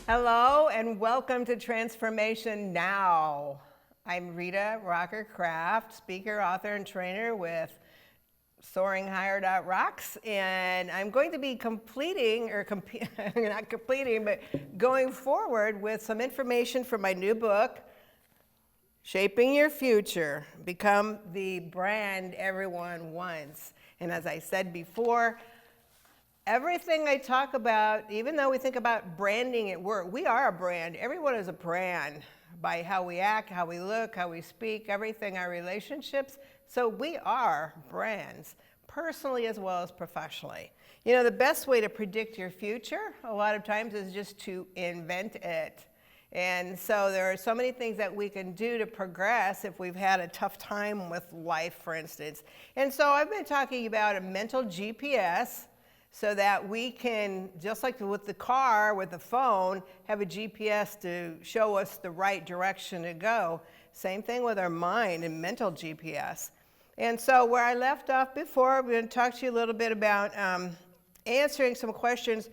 Hello and welcome to Transformation Now. I'm Rita Rocker Kraft, speaker, author, and trainer with SoaringHigher.rocks, and I'm going to be going forward with some information from my new book, Shaping Your Future, Become the Brand Everyone Wants. And as I said before, everything I talk about, even though we think about branding at work, we are a brand. Everyone is a brand by how we act, how we look, how we speak, everything, our relationships. So we are brands, personally as well as professionally. You know, the best way to predict your future, a lot of times, is just to invent it. And so there are so many things that we can do to progress if we've had a tough time with life, for instance. And so I've been talking about a mental GPS, so that we can, just like with the car, with the phone, have a GPS to show us the right direction to go. Same thing with our mind and mental GPS. And so where I left off before, I'm going to talk to you a little bit about answering some questions.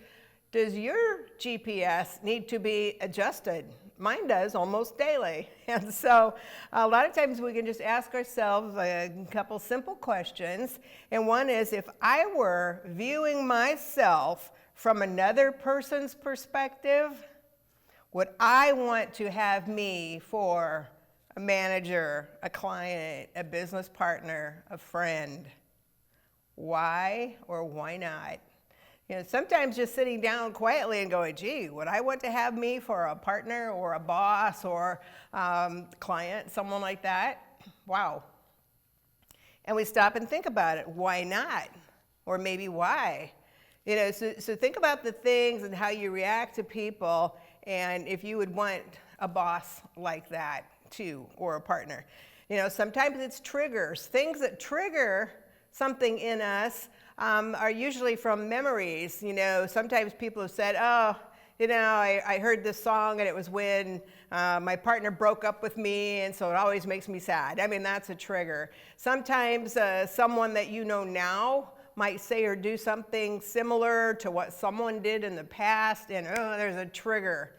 Does your GPS need to be adjusted? Mine does almost daily. And so a lot of times we can just ask ourselves a couple simple questions. And one is, if I were viewing myself from another person's perspective, would I want to have me for a manager, a client, a business partner, a friend? Why or why not? You know, sometimes just sitting down quietly and going, gee, would I want to have me for a partner or a boss or client, someone like that? Wow. And we stop and think about it. Why not? Or maybe why? You know, so think about the things and how you react to people, and if you would want a boss like that too, or a partner. You know, sometimes it's triggers. Things that trigger something in us are usually from memories. You know, sometimes people have said, oh, you know, I heard this song and it was when my partner broke up with me, and so it always makes me sad. I mean, that's a trigger. Sometimes someone that you know now might say or do something similar to what someone did in the past, and oh, there's a trigger.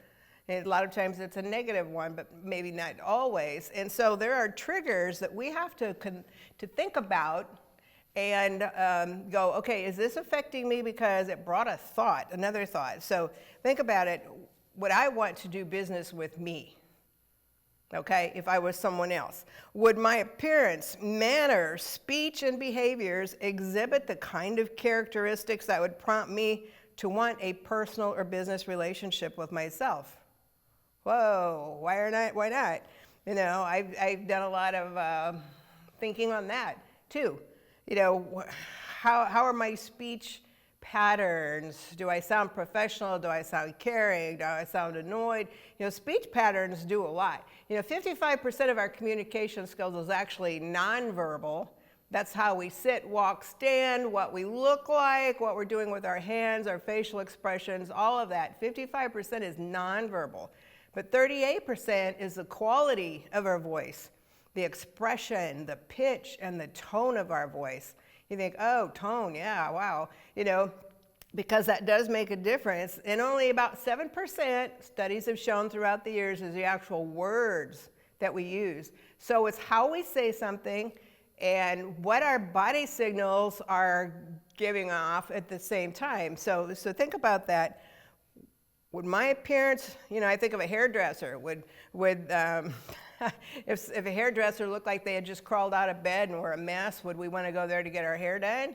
And a lot of times it's a negative one, but maybe not always. And so there are triggers that we have to think about and go, okay, is this affecting me because it brought a thought, another thought? So think about it. Would I want to do business with me? Okay, if I was someone else. Would my appearance, manner, speech, and behaviors exhibit the kind of characteristics that would prompt me to want a personal or business relationship with myself? Whoa, why not? You know, I've done a lot of thinking on that too. You know, how are my speech patterns? Do I sound professional? Do I sound caring? Do I sound annoyed? You know, speech patterns do a lot. You know, 55% of our communication skills is actually nonverbal. That's how we sit, walk, stand, what we look like, what we're doing with our hands, our facial expressions, all of that. 55% is nonverbal. But 38% is the quality of our voice. The expression, the pitch, and the tone of our voice. You think, oh, tone, yeah, wow. You know, because that does make a difference. And only about 7%, studies have shown throughout the years, is the actual words that we use. So it's how we say something and what our body signals are giving off at the same time. So think about that. Would my appearance, you know, I think of a hairdresser. If a hairdresser looked like they had just crawled out of bed and were a mess, would we want to go there to get our hair done?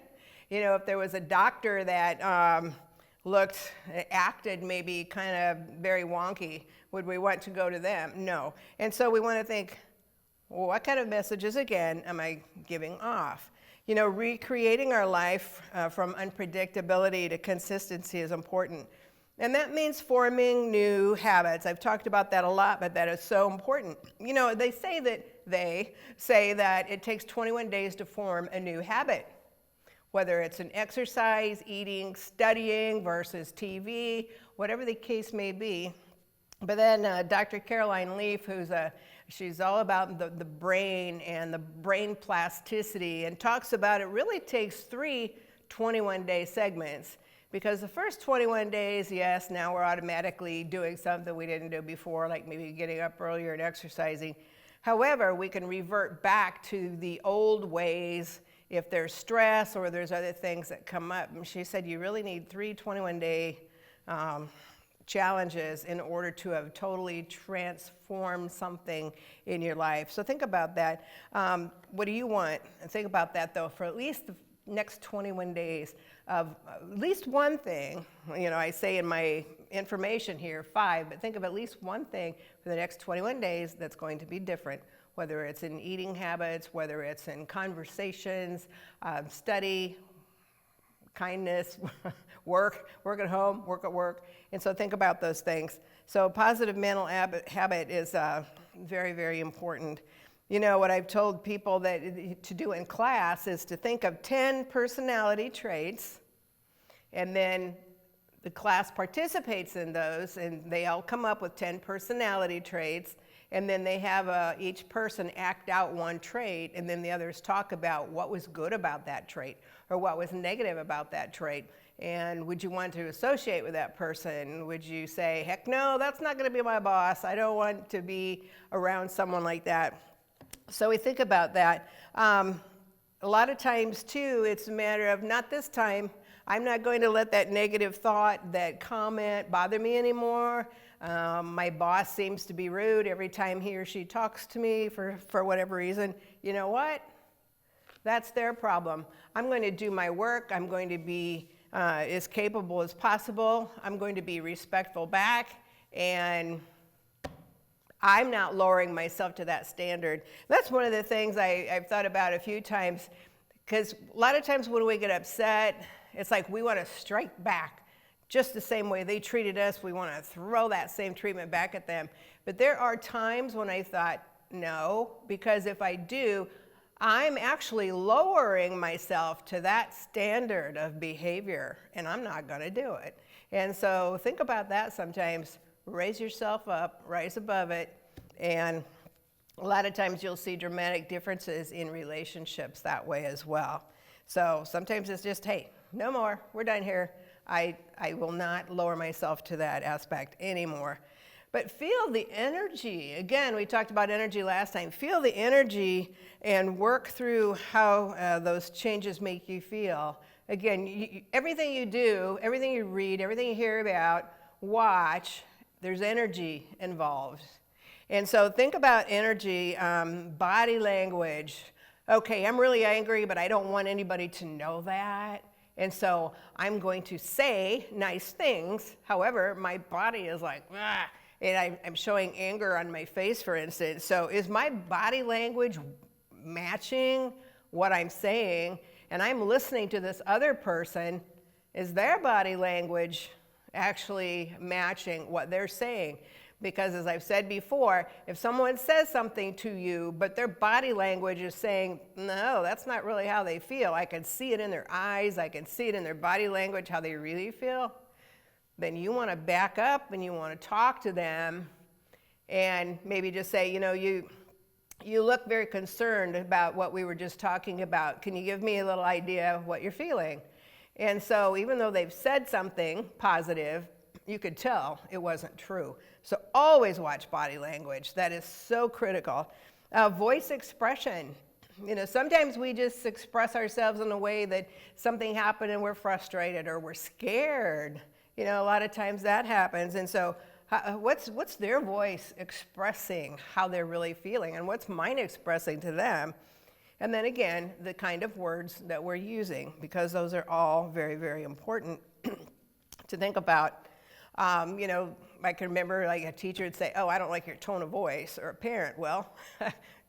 You know, if there was a doctor that acted maybe kind of very wonky, would we want to go to them? No. And so we want to think, well, what kind of messages, again, am I giving off? You know, recreating our life from unpredictability to consistency is important. And that means forming new habits. I've talked about that a lot, but that is so important. You know, they say that it takes 21 days to form a new habit, whether it's an exercise, eating, studying versus TV, whatever the case may be. But then Dr. Caroline Leaf, she's all about the brain and the brain plasticity, and talks about it really takes 3 21-day segments Because the first 21 days, yes, now we're automatically doing something we didn't do before, like maybe getting up earlier and exercising. However, we can revert back to the old ways if there's stress or there's other things that come up. And she said you really need 3 21-day challenges in order to have totally transformed something in your life. So think about that. What do you want? And think about that, though, for at least the next 21 days of at least one thing. You know, I say in my information here 5, but think of at least one thing for the next 21 days that's going to be different, whether it's in eating habits, whether it's in conversations, study, kindness, work at home, work at work. And so think about those things. So positive mental habit is very, very important. You know, what I've told people that to do in class is to think of 10 personality traits, and then the class participates in those, and they all come up with 10 personality traits, and then they have each person act out one trait, and then the others talk about what was good about that trait or what was negative about that trait. And would you want to associate with that person? Would you say, heck no, that's not going to be my boss. I don't want to be around someone like that. So we think about that. A lot of times, too, it's a matter of not this time. I'm not going to let that negative thought, that comment bother me anymore. My boss seems to be rude every time he or she talks to me for whatever reason. You know what? That's their problem. I'm going to do my work. I'm going to be as capable as possible. I'm going to be respectful back, and I'm not lowering myself to that standard. That's one of the things I've thought about a few times, because a lot of times when we get upset, it's like we want to strike back just the same way they treated us. We want to throw that same treatment back at them. But there are times when I thought, no, because if I do, I'm actually lowering myself to that standard of behavior, and I'm not going to do it. And so think about that sometimes. Raise yourself up, rise above it, and a lot of times you'll see dramatic differences in relationships that way as well. So sometimes it's just, hey, no more, we're done here. I will not lower myself to that aspect anymore. But feel the energy. Again, we talked about energy last time. Feel the energy and work through how those changes make you feel. Again, everything you do, everything you read, everything you hear about, watch, there's energy involved. And so think about energy, body language. Okay, I'm really angry, but I don't want anybody to know that. And so I'm going to say nice things. However, my body is like, ah, and I'm showing anger on my face, for instance. So is my body language matching what I'm saying? And I'm listening to this other person. Is their body language actually matching what they're saying? Because as I've said before, if someone says something to you, but their body language is saying, no, that's not really how they feel. I can see it in their eyes. I can see it in their body language, how they really feel. Then you want to back up and you want to talk to them and maybe just say, you know, you look very concerned about what we were just talking about. Can you give me a little idea of what you're feeling? And so even though they've said something positive, you could tell it wasn't true. So always watch body language. That is so critical. Voice expression. You know, sometimes we just express ourselves in a way that something happened and we're frustrated or we're scared. You know, a lot of times that happens. And so what's their voice expressing how they're really feeling, and what's mine expressing to them? And then again, the kind of words that we're using, because those are all very, very important to think about. You know, I can remember like a teacher would say, oh, I don't like your tone of voice, or a parent. Well,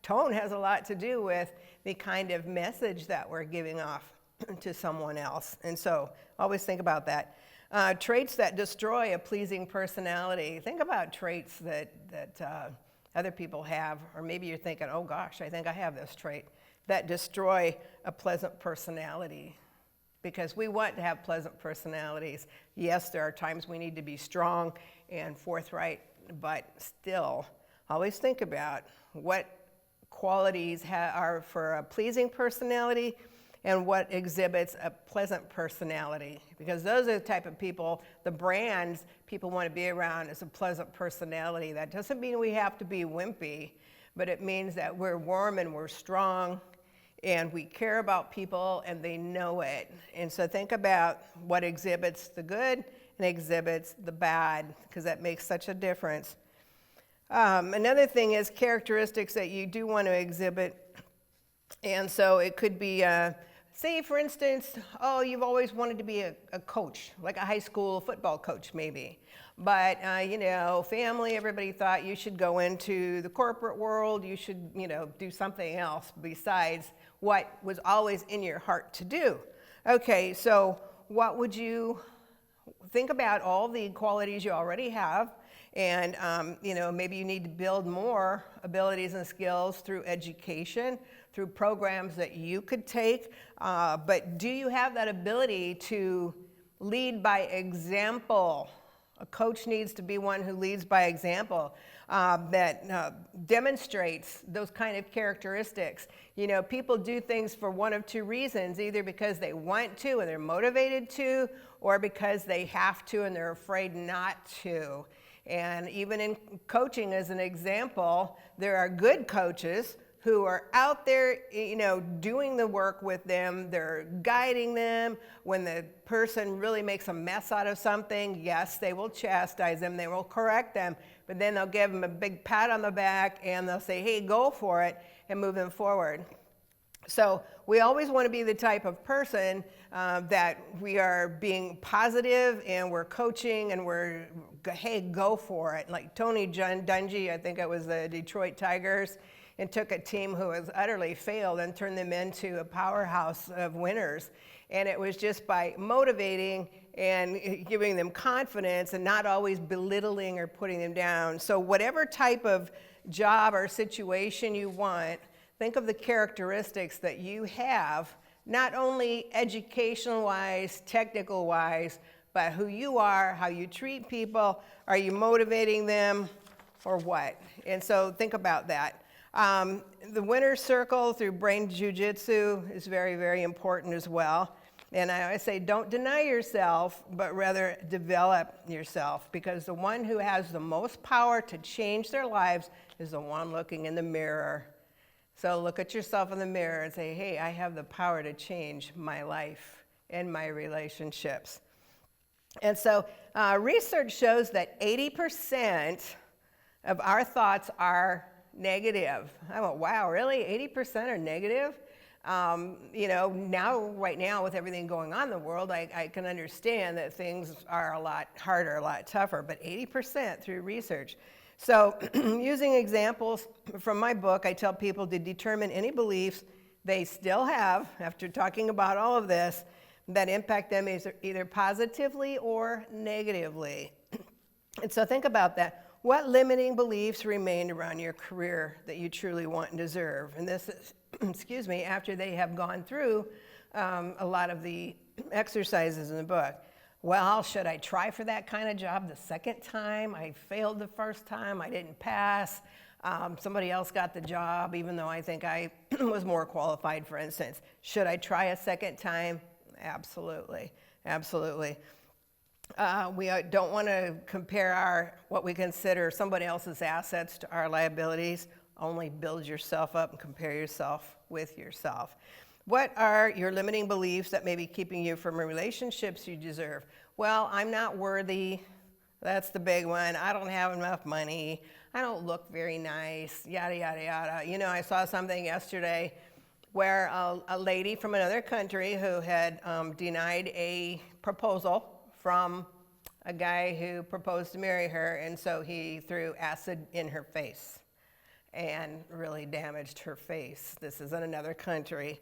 tone has a lot to do with the kind of message that we're giving off to someone else. And so always think about that. Traits that destroy a pleasing personality. Think about traits that other people have, or maybe you're thinking, oh gosh, I think I have this trait, that destroy a pleasant personality. Because we want to have pleasant personalities. Yes, there are times we need to be strong and forthright, but still, always think about what qualities are for a pleasing personality and what exhibits a pleasant personality. Because those are the type of people, the brands people want to be around is a pleasant personality. That doesn't mean we have to be wimpy, but it means that we're warm and we're strong and we care about people and they know it. And so think about what exhibits the good and exhibits the bad, because that makes such a difference. Another thing is characteristics that you do want to exhibit. And so it could be, say for instance, oh, you've always wanted to be a coach, like a high school football coach maybe. But, family, everybody thought you should go into the corporate world, you should, do something else besides what was always in your heart to do. Okay, so what would you think about all the qualities you already have, and maybe you need to build more abilities and skills through education, through programs that you could take, but do you have that ability to lead by example? A coach needs to be one who leads by example, that demonstrates those kind of characteristics. People do things for one of two reasons, either because they want to and they're motivated to, or because they have to and they're afraid not to. And even in coaching, as an example, there are good coaches who are out there, doing the work with them. They're guiding them. When the person really makes a mess out of something, yes, they will chastise them. They will correct them. But then they'll give them a big pat on the back and they'll say, hey, go for it, and move them forward. So we always want to be the type of person that we are being positive and we're coaching and we're, hey, go for it. Like Tony Dungy, I think it was the Detroit Tigers, and took a team who was utterly failed and turned them into a powerhouse of winners. And it was just by motivating and giving them confidence and not always belittling or putting them down. So whatever type of job or situation you want, think of the characteristics that you have, not only educational-wise, technical-wise, but who you are, how you treat people, are you motivating them, or what? And so think about that. The winner's circle through brain jiu-jitsu is very, very important as well. And I always say, don't deny yourself, but rather develop yourself, because the one who has the most power to change their lives is the one looking in the mirror. So look at yourself in the mirror and say, hey, I have the power to change my life and my relationships. And so research shows that 80% of our thoughts are negative. I went, wow, really? 80% are negative? Right now with everything going on in the world, I can understand that things are a lot harder, a lot tougher, but 80% through research. So using examples from my book, I tell people to determine any beliefs they still have, after talking about all of this, that impact them either positively or negatively. And so think about that. What limiting beliefs remain around your career that you truly want and deserve? And this is, after they have gone through a lot of the exercises in the book. Well, should I try for that kind of job the second time? I failed the first time, I didn't pass. Somebody else got the job, even though I think I was more qualified, for instance. Should I try a second time? Absolutely, absolutely. We don't want to compare what we consider somebody else's assets to our liabilities. Only build yourself up and compare yourself with yourself. What are your limiting beliefs that may be keeping you from relationships you deserve? Well, I'm not worthy. That's the big one. I don't have enough money. I don't look very nice, yada, yada, yada. I saw something yesterday where a lady from another country who had denied a proposal from a guy who proposed to marry her, and so he threw acid in her face and really damaged her face. This is in another country.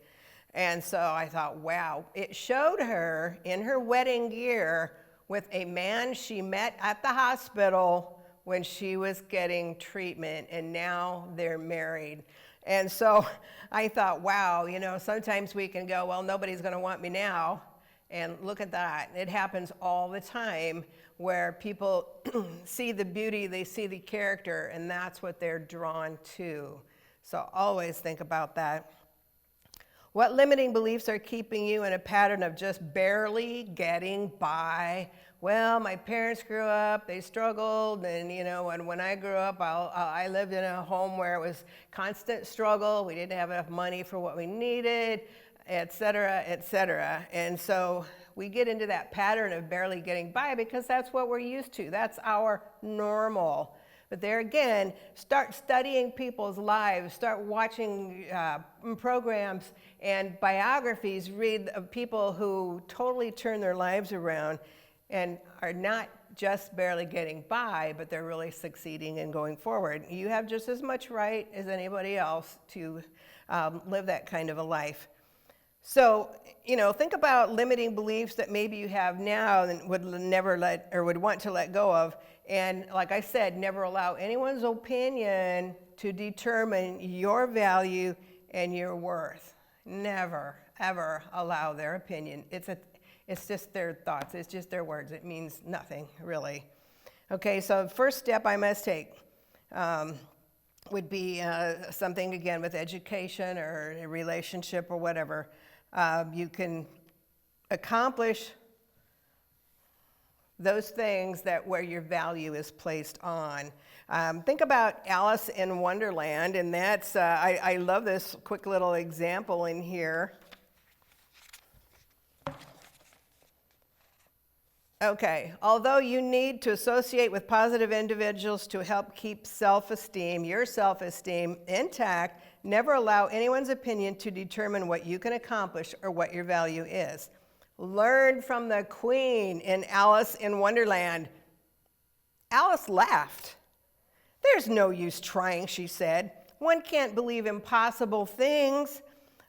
And so I thought, wow, it showed her in her wedding gear with a man she met at the hospital when she was getting treatment, and now they're married. And so I thought, wow, sometimes we can go, well, nobody's going to want me now. And look at that. It happens all the time where people see the beauty, they see the character, and that's what they're drawn to. So always think about that. What limiting beliefs are keeping you in a pattern of just barely getting by? Well, my parents grew up, they struggled, and when I grew up, I lived in a home where it was constant struggle. We didn't have enough money for what we needed, et cetera, et cetera. And so we get into that pattern of barely getting by because that's what we're used to. That's our normal. But there again, start studying people's lives, start watching programs and biographies, read of people who totally turn their lives around and are not just barely getting by, but they're really succeeding and going forward. You have just as much right as anybody else to live that kind of a life. So, think about limiting beliefs that maybe you have now and would never let or would want to let go of. And like I said, never allow anyone's opinion to determine your value and your worth. Never, ever allow their opinion. It's just their thoughts. It's just their words. It means nothing, really. Okay, so the first step I must take would be something, again, with education or a relationship or whatever. You can accomplish those things where your value is placed on. Think about Alice in Wonderland, and that's, I love this quick little example in here. Okay, although you need to associate with positive individuals to help keep your self-esteem intact, never allow anyone's opinion to determine what you can accomplish or what your value is. Learn from the Queen in Alice in Wonderland. Alice laughed. "There's no use trying," she said. "One can't believe impossible things."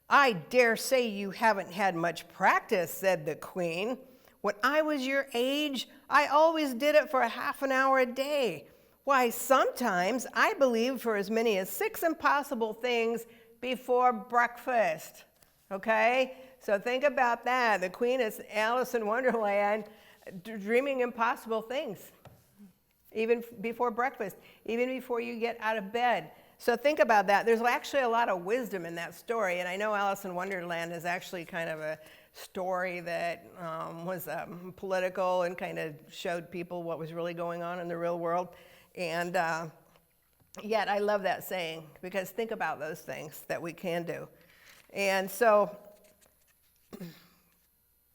"I dare say you haven't had much practice," said the Queen. "When I was your age, I always did it for a half an hour a day. Why, sometimes I believed for as many as 6 impossible things before breakfast." Okay? So think about that. The Queen is Alice in Wonderland, dreaming impossible things, even before breakfast, even before you get out of bed. So think about that. There's actually a lot of wisdom in that story. And I know Alice in Wonderland is actually kind of a story that was political and kind of showed people what was really going on in the real world. And yet I love that saying, because think about those things that we can do. And so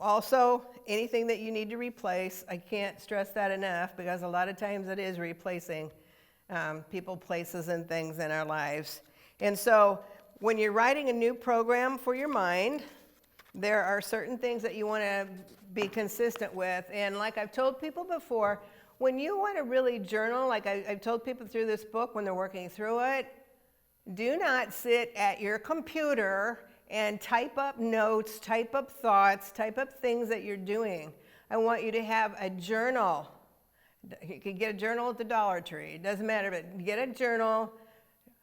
also, anything that you need to replace, I can't stress that enough, because a lot of times it is replacing people, places, and things in our lives. And so when you're writing a new program for your mind, there are certain things that you want to be consistent with. And like I've told people before, when you want to really journal, like I've told people through this book when they're working through it, do not sit at your computer and type up notes, type up thoughts, type up things that you're doing. I want you to have a journal. You can get a journal at the Dollar Tree. It doesn't matter, but get a journal.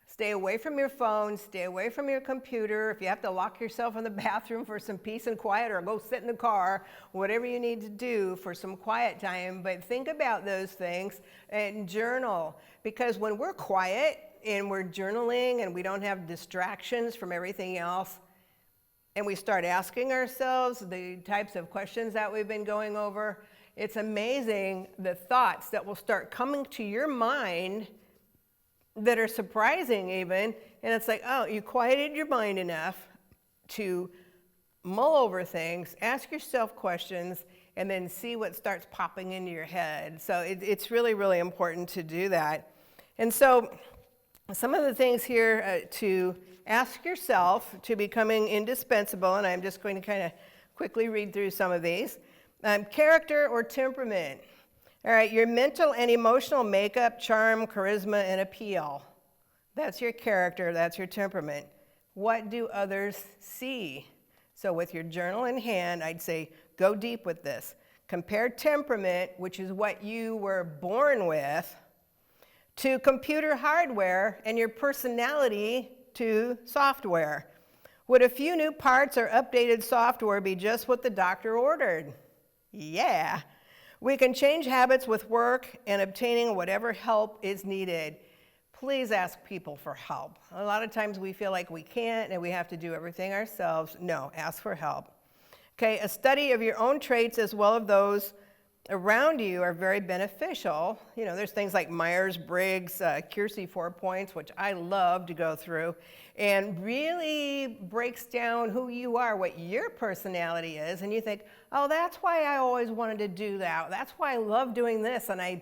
Stay away from your phone. Stay away from your computer. If you have to lock yourself in the bathroom for some peace and quiet, or go sit in the car, whatever you need to do for some quiet time. But think about those things and journal. Because when we're quiet and we're journaling and we don't have distractions from everything else, and we start asking ourselves the types of questions that we've been going over, it's amazing the thoughts that will start coming to your mind that are surprising even. And it's like, oh, you quieted your mind enough to mull over things, ask yourself questions, and then see what starts popping into your head. So it's really, really important to do that. And so some of the things here to ask yourself to becoming indispensable, and I'm just going to kind of quickly read through some of these. Character or temperament. All right, your mental and emotional makeup, charm, charisma, and appeal. That's your character, that's your temperament. What do others see? So with your journal in hand, I'd say go deep with this. Compare temperament, which is what you were born with, to computer hardware, and your personality to software. Would a few new parts or updated software be just what the doctor ordered? Yeah. We can change habits with work and obtaining whatever help is needed. please ask people for help. A lot of times we feel like we can't and we have to do everything ourselves. No, ask for help. Okay, a study of your own traits as well as those around you are very beneficial. You know, there's things like Myers-Briggs, Keirsey 4 points, which I love to go through, and really breaks down who you are, what your personality is, and you think, oh, that's why I always wanted to do that. That's why I love doing this, and I'm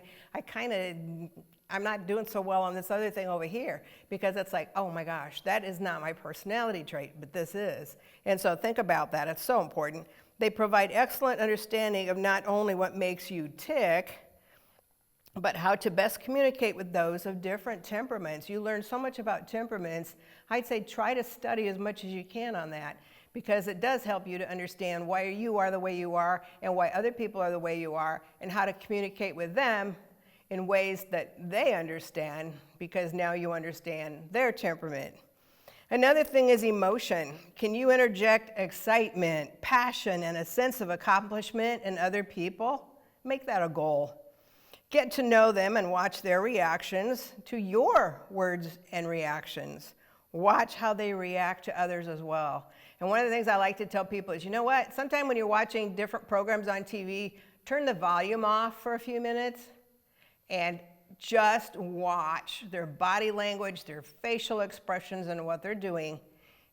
not doing so well on this other thing over here, because it's like, oh my gosh, that is not my personality trait, but this is. And so think about that. It's so important. They provide excellent understanding of not only what makes you tick, but how to best communicate with those of different temperaments. You learn so much about temperaments. I'd say try to study as much as you can on that, because it does help you to understand why you are the way you are and why other people are the way you are, and how to communicate with them in ways that they understand, because now you understand their temperament. Another thing is emotion. Can you interject excitement, passion, and a sense of accomplishment in other people? Make that a goal. Get to know them and watch their reactions to your words and reactions. Watch how they react to others as well. And one of the things I like to tell people is, you know what? Sometime when you're watching different programs on TV, turn the volume off for a few minutes and just watch their body language, their facial expressions, and what they're doing,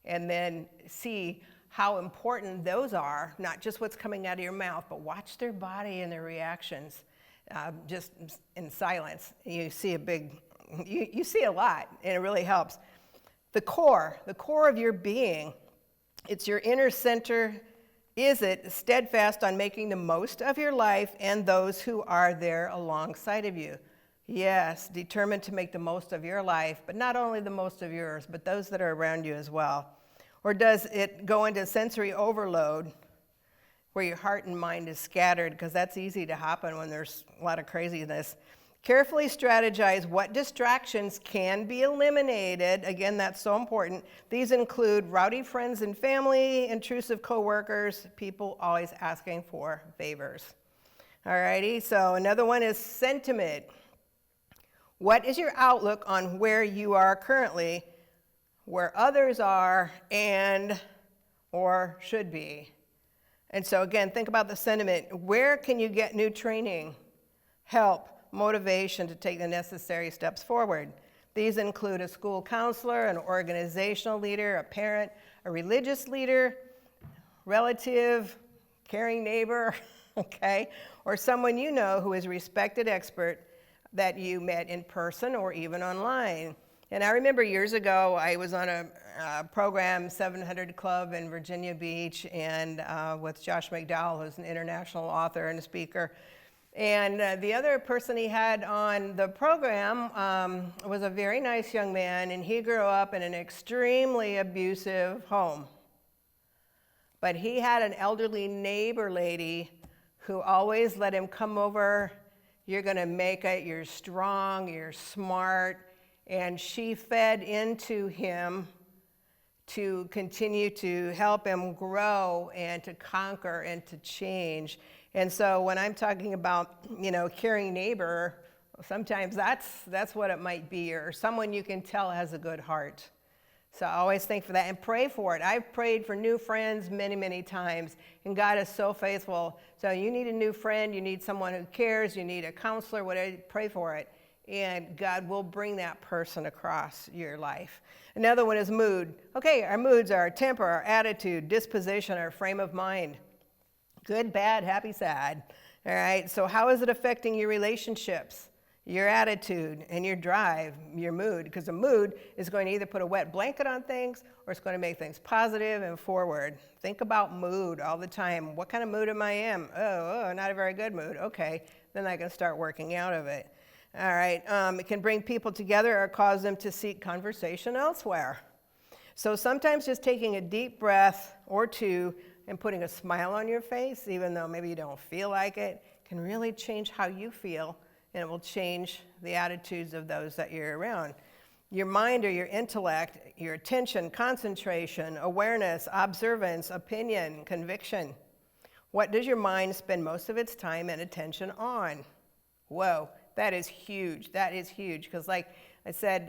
and then see how important those are, not just what's coming out of your mouth, but watch their body and their reactions just in silence. You see you see a lot, and it really helps. The core of your being, it's your inner center. Is it steadfast on making the most of your life and those who are there alongside of you? Yes, determined to make the most of your life, but not only the most of yours, but those that are around you as well. Or does it go into sensory overload where your heart and mind is scattered? Because that's easy to happen when there's a lot of craziness. Carefully strategize what distractions can be eliminated. Again, that's so important. These include rowdy friends and family, intrusive coworkers, people always asking for favors. Alrighty, so another one is sentiment. What is your outlook on where you are currently, where others are, and or should be? And so again, think about the sentiment. Where can you get new training, help, motivation to take the necessary steps forward? These include a school counselor, an organizational leader, a parent, a religious leader, relative, caring neighbor, okay, or someone you know who is a respected expert that you met in person or even online. And I remember years ago, I was on a program, 700 Club in Virginia Beach, and with Josh McDowell, who's an international author and a speaker. And the other person he had on the program was a very nice young man, and he grew up in an extremely abusive home. But he had an elderly neighbor lady who always let him come over. You're gonna make it, you're strong, you're smart. And she fed into him to continue to help him grow and to conquer and to change. And so when I'm talking about, caring neighbor, sometimes that's what it might be, or someone you can tell has a good heart. So I always think for that and pray for it. I've prayed for new friends many, many times, and God is so faithful. So you need a new friend, you need someone who cares, you need a counselor, whatever, pray for it. And God will bring that person across your life. Another one is mood. Okay, our moods are our temper, our attitude, disposition, our frame of mind. Good, bad, happy, sad. All right, so how is it affecting your relationships, your attitude, and your drive, your mood? Because a mood is going to either put a wet blanket on things or it's going to make things positive and forward. Think about mood all the time. What kind of mood am I in? Oh, not a very good mood. Okay, then I can start working out of it. All right, it can bring people together or cause them to seek conversation elsewhere. So sometimes just taking a deep breath or two and putting a smile on your face, even though maybe you don't feel like it, can really change how you feel, and it will change the attitudes of those that you're around. Your mind or your intellect, your attention, concentration, awareness, observance, opinion, conviction. What does your mind spend most of its time and attention on? Whoa, that is huge. That is huge because, like I said,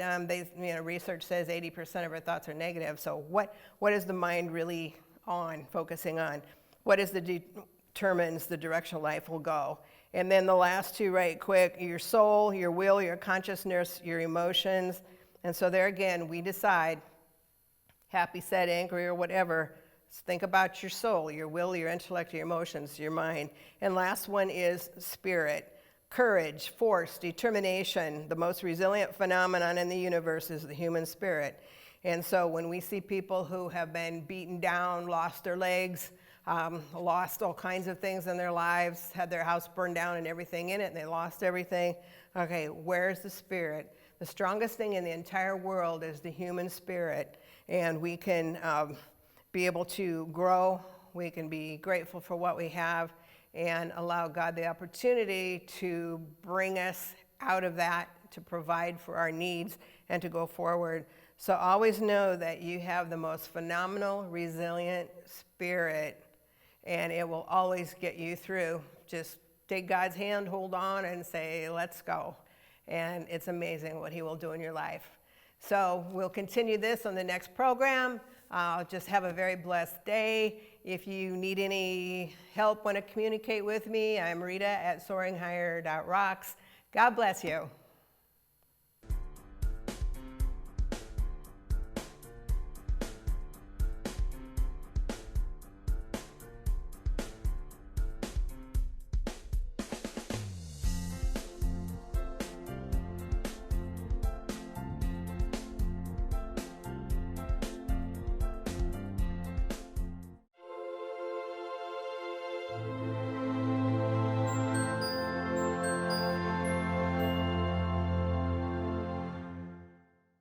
research says 80% of our thoughts are negative. So what is the mind really focusing on? What is determines the direction life will go? And then the last two, right quick, your soul, your will, your consciousness, your emotions. And so there again, we decide, happy, sad, angry, or whatever. Think about your soul, your will, your intellect, your emotions, your mind. And last one is spirit. Courage, force, determination. The most resilient phenomenon in the universe is the human spirit. And so when we see people who have been beaten down, lost their legs, lost all kinds of things in their lives, had their house burned down and everything in it, and they lost everything. Okay, where's the spirit? The strongest thing in the entire world is the human spirit. And we can be able to grow. We can be grateful for what we have and allow God the opportunity to bring us out of that, to provide for our needs, and to go forward. So always know that you have the most phenomenal, resilient spirit, and it will always get you through. Just take God's hand, hold on, and say, let's go. And it's amazing what he will do in your life. So we'll continue this on the next program. Just have a very blessed day. If you need any help, want to communicate with me, I'm Rita at soaringhigher.rocks. God bless you.